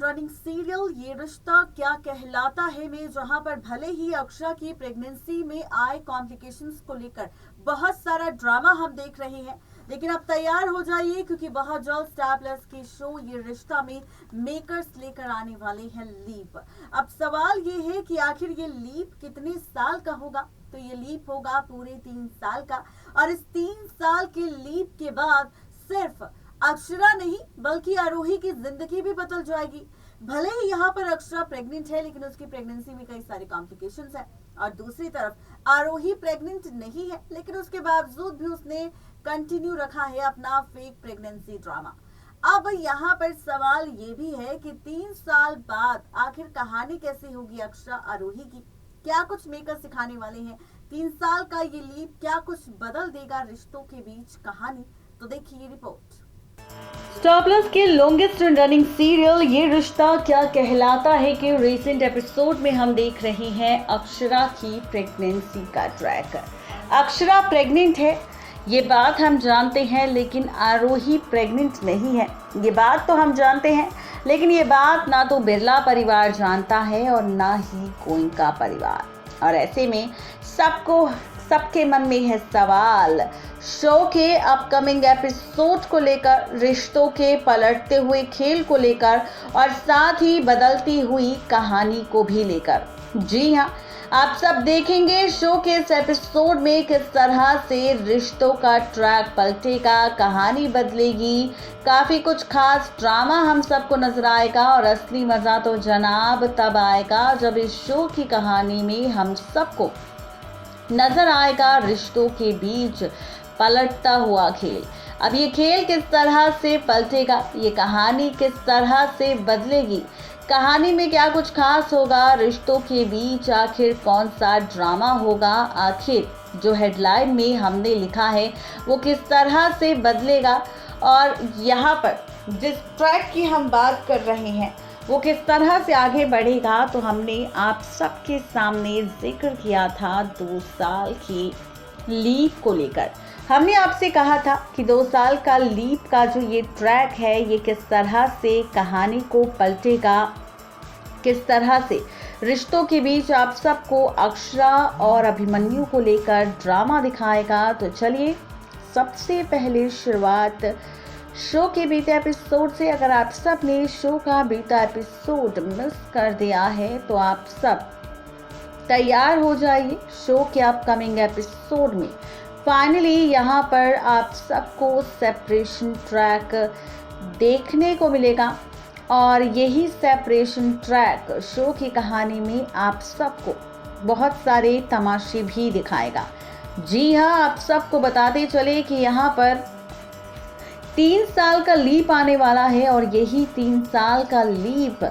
Running serial ये रिश्ता क्या कहलाता है में जहां पर भले ही अक्षरा की प्रेगनेंसी में आए कॉम्प्लिकेशंस को लेकर बहुत सारा ड्रामा हम देख रहे हैं, लेकिन अब तैयार हो जाइए क्योंकि बहुत जल्द स्टार प्लस के शो ये रिश्ता में मेकर्स लेकर आने वाले हैं लीप। अब सवाल ये है कि आखिर ये लीप कितने साल का होगा। तो ये लीप होगा पूरे 3 साल का, और इस 3 साल के लीप के बाद सिर्फ अक्षरा नहीं बल्कि आरोही की जिंदगी भी बदल जाएगी। भले ही यहाँ पर अक्षरा प्रेग्नेंट है, लेकिन उसकी प्रेगनेंसी में कई सारे कॉम्प्लिकेशंस हैं, और दूसरी तरफ आरोही प्रेग्नेंट नहीं है, लेकिन उसके बावजूद भी उसने कंटिन्यू रखा है अपना फेक प्रेगनेंसी ड्रामा। अब यहाँ पर सवाल ये भी है कि 3 साल बाद आखिर कहानी कैसे होगी अक्षरा आरोही की, क्या कुछ मेकर सिखाने वाले हैं। 3 साल का ये लीप क्या कुछ बदल देगा रिश्तों के बीच कहानी, तो देखिए रिपोर्ट। स्टार प्लस के लॉन्गेस्ट रनिंग सीरियल ये रिश्ता क्या कहलाता है कि रिसेंट एपिसोड में हम देख रहे हैं अक्षरा की प्रेगनेंसी का ट्रैक। अक्षरा प्रेग्नेंट है ये बात हम जानते हैं, लेकिन आरोही प्रेग्नेंट नहीं है ये बात तो हम जानते हैं, लेकिन ये बात ना तो बिरला परिवार जानता है और ना ही गोइंका परिवार। और ऐसे में सबके मन में है सवाल शो के अपकमिंग एपिसोड को लेकर, रिश्तों के पलटते हुए खेल को लेकर और साथ ही बदलती हुई कहानी को भी लेकर। जी हाँ, आप सब देखेंगे शो के इस एपिसोड में किस तरह से रिश्तों का ट्रैक पलटेगा, कहानी बदलेगी, काफ़ी कुछ खास ड्रामा हम सबको नजर आएगा। और असली मज़ा तो जनाब तब आएगा जब इस शो की कहानी में हम सबको नजर आएगा रिश्तों के बीच पलटता हुआ खेल। अब ये खेल किस तरह से पलटेगा, ये कहानी किस तरह से बदलेगी, कहानी में क्या कुछ खास होगा, रिश्तों के बीच आखिर कौन सा ड्रामा होगा, आखिर जो हेडलाइन में हमने लिखा है वो किस तरह से बदलेगा, और यहाँ पर जिस ट्रैक की हम बात कर रहे हैं वो किस तरह से आगे बढ़ेगा। तो हमने आप सबके सामने जिक्र किया था 2 साल की लीप को लेकर। हमने आपसे कहा था कि 2 साल का लीप का जो ये ट्रैक है ये किस तरह से कहानी को पलटेगा, किस तरह से रिश्तों के बीच आप सबको अक्षरा और अभिमन्यु को लेकर ड्रामा दिखाएगा। तो चलिए सबसे पहले शुरुआत शो के बीते एपिसोड से। अगर आप सब ने शो का बीता एपिसोड मिस कर दिया है तो आप सब तैयार हो जाइए शो के अपकमिंग एपिसोड में। फाइनली यहाँ पर आप सबको सेपरेशन ट्रैक देखने को मिलेगा, और यही सेपरेशन ट्रैक शो की कहानी में आप सबको बहुत सारे तमाशे भी दिखाएगा। जी हाँ, आप सबको बताते चले कि यहाँ पर 3 साल का लीप आने वाला है, और यही 3 साल का लीप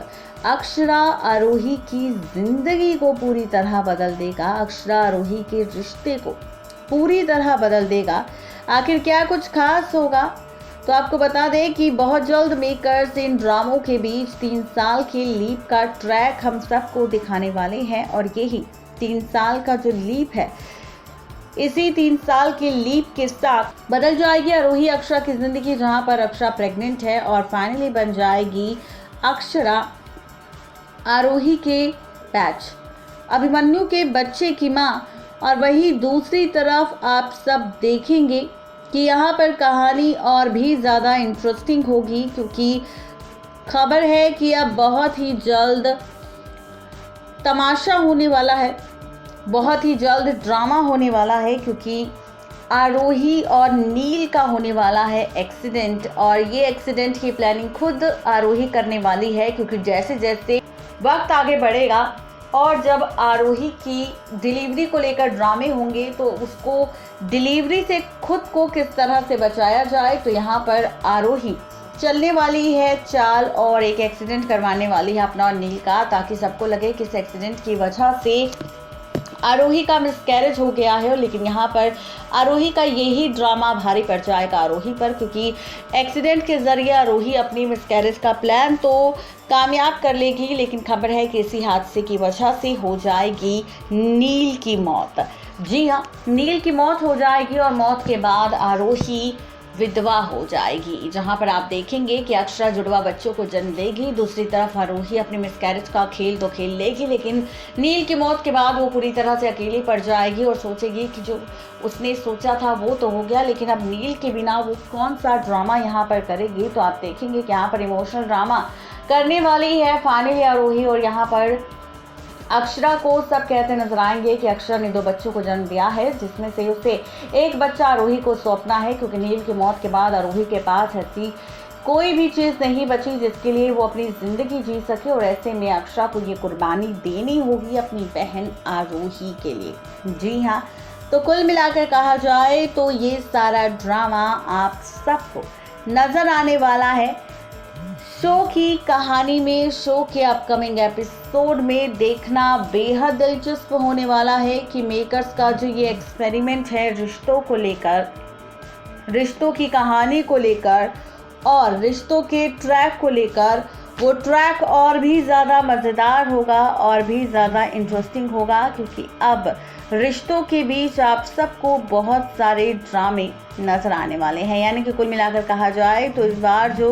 अक्षरा आरोही की जिंदगी को पूरी तरह बदल देगा, अक्षरा आरोही के रिश्ते को पूरी तरह बदल देगा। आखिर क्या कुछ खास होगा, तो आपको बता दें कि बहुत जल्द मेकर्स इन ड्रामों के बीच 3 साल के लीप का ट्रैक हम सबको दिखाने वाले हैं। और यही 3 साल का जो लीप है, इसी 3 साल के लीप के साथ बदल जाएगी आरोही अक्षरा की जिंदगी, जहां पर अक्षरा प्रेग्नेंट है और फाइनली बन जाएगी अक्षरा आरोही के बैच, अभिमन्यु के बच्चे की माँ। और वही दूसरी तरफ आप सब देखेंगे कि यहाँ पर कहानी और भी ज़्यादा इंटरेस्टिंग होगी, क्योंकि खबर है कि अब बहुत ही जल्द तमाशा होने वाला है, बहुत ही जल्द ड्रामा होने वाला है, क्योंकि आरोही और नील का होने वाला है एक्सीडेंट। और ये एक्सीडेंट की प्लानिंग खुद आरोही करने वाली है, क्योंकि जैसे जैसे वक्त आगे बढ़ेगा और जब आरोही की डिलीवरी को लेकर ड्रामे होंगे तो उसको डिलीवरी से खुद को किस तरह से बचाया जाए, तो यहाँ पर आरोही चलने वाली है चाल और एक एक्सीडेंट करवाने वाली है अपना और नील का, ताकि सबको लगे कि इस एक्सीडेंट की वजह से आरोही का मिसकैरेज हो गया है। लेकिन यहाँ पर आरोही का यही ड्रामा भारी पड़ जाएगा आरोही पर, क्योंकि एक्सीडेंट के जरिए आरोही अपनी मिसकैरेज का प्लान तो कामयाब कर लेगी, लेकिन खबर है कि इसी हादसे की वजह से हो जाएगी नील की मौत। जी हाँ, नील की मौत हो जाएगी, और मौत के बाद आरोही विधवा हो जाएगी। जहां पर आप देखेंगे कि अक्षरा जुड़वा बच्चों को जन्म देगी, दूसरी तरफ आरोही अपने मिसकैरेज का खेल तो खेल लेगी, लेकिन नील की मौत के बाद वो पूरी तरह से अकेली पड़ जाएगी और सोचेगी कि जो उसने सोचा था वो तो हो गया, लेकिन अब नील के बिना वो कौन सा ड्रामा यहाँ पर करेगी। तो आप देखेंगे कि यहाँ पर इमोशनल ड्रामा करने वाली है फाइनली आरोही, और यहाँ पर अक्षरा को सब कहते नजर आएंगे कि अक्षरा ने 2 बच्चों को जन्म दिया है, जिसमें से उसे एक बच्चा आरोही को सौंपना है, क्योंकि नील की मौत के बाद आरोही के पास ऐसी कोई भी चीज नहीं बची जिसके लिए वो अपनी जिंदगी जी सके, और ऐसे में अक्षरा को ये कुर्बानी देनी होगी अपनी बहन आरोही के लिए। जी हाँ, तो कुल मिलाकर कहा जाए तो ये सारा ड्रामा आप सबको नजर आने वाला है शो की कहानी में। शो के अपकमिंग एपिसोड में देखना बेहद दिलचस्प होने वाला है कि मेकर्स का जो ये एक्सपेरिमेंट है रिश्तों को लेकर, रिश्तों की कहानी को लेकर और रिश्तों के ट्रैक को लेकर, वो ट्रैक और भी ज़्यादा मज़ेदार होगा और भी ज़्यादा इंटरेस्टिंग होगा, क्योंकि अब रिश्तों के बीच आप सबको बहुत सारे ड्रामे नजर आने वाले हैं। यानी कि कुल मिलाकर कहा जाए तो इस बार जो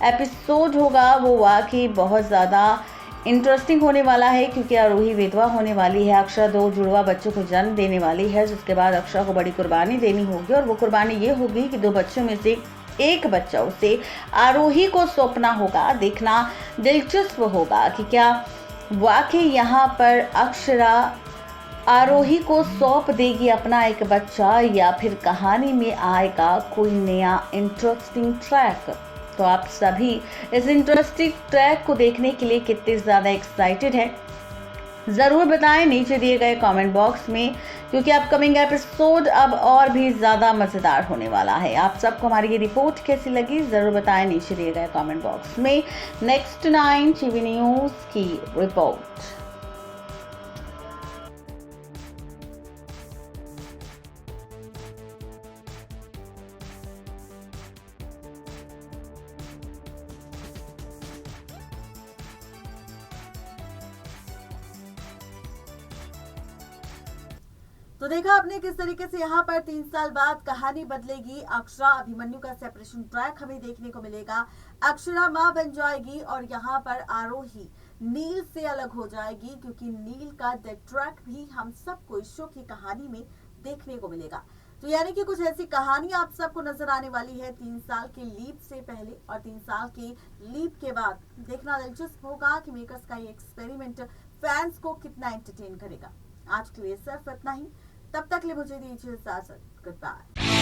एपिसोड होगा वो वाकई बहुत ज़्यादा इंटरेस्टिंग होने वाला है, क्योंकि आरोही विधवा होने वाली है, अक्षरा 2 जुड़वा बच्चों को जन्म देने वाली है, जिसके बाद अक्षरा को बड़ी कुर्बानी देनी होगी, और वो कुर्बानी ये होगी कि 2 बच्चों में से एक बच्चा उसे आरोही को सौंपना होगा। देखना दिलचस्प होगा कि क्या वाकई यहाँ पर अक्षरा आरोही को सौंप देगी अपना एक बच्चा, या फिर कहानी में आएगा कोई नया इंटरेस्टिंग ट्रैक। तो आप सभी इस इंटरेस्टिंग ट्रैक को देखने के लिए कितने ज़्यादा एक्साइटेड हैं ज़रूर बताएं नीचे दिए गए कमेंट बॉक्स में, क्योंकि अपकमिंग एपिसोड अब और भी ज़्यादा मज़ेदार होने वाला है। आप सबको हमारी ये रिपोर्ट कैसी लगी ज़रूर बताएं नीचे दिए गए कमेंट बॉक्स में। नेक्स्ट 9 टीवी न्यूज़ की रिपोर्ट। तो देखा आपने किस तरीके से यहाँ पर 3 साल बाद कहानी बदलेगी। अक्षरा अभिमन्यु का सेपरेशन ट्रैक हमें देखने को मिलेगा। अक्षरा मां बन जाएगी और यहाँ पर आरोही नील से अलग हो जाएगी, क्योंकि नील का डेथ ट्रैक भी हम सबको इस शो की कहानी में देखने को मिलेगा। तो यानी कि कुछ ऐसी कहानी आप सबको नजर आने वाली है 3 साल के लीप से पहले और 3 साल के लीप के बाद। देखना दिलचस्प होगा कि मेकर्स का ये एक्सपेरिमेंट फैंस को कितना एंटरटेन करेगा। आज के लिए सिर्फ इतना ही, तब तक ले मुझे दीजिए इजाजत। Good bye.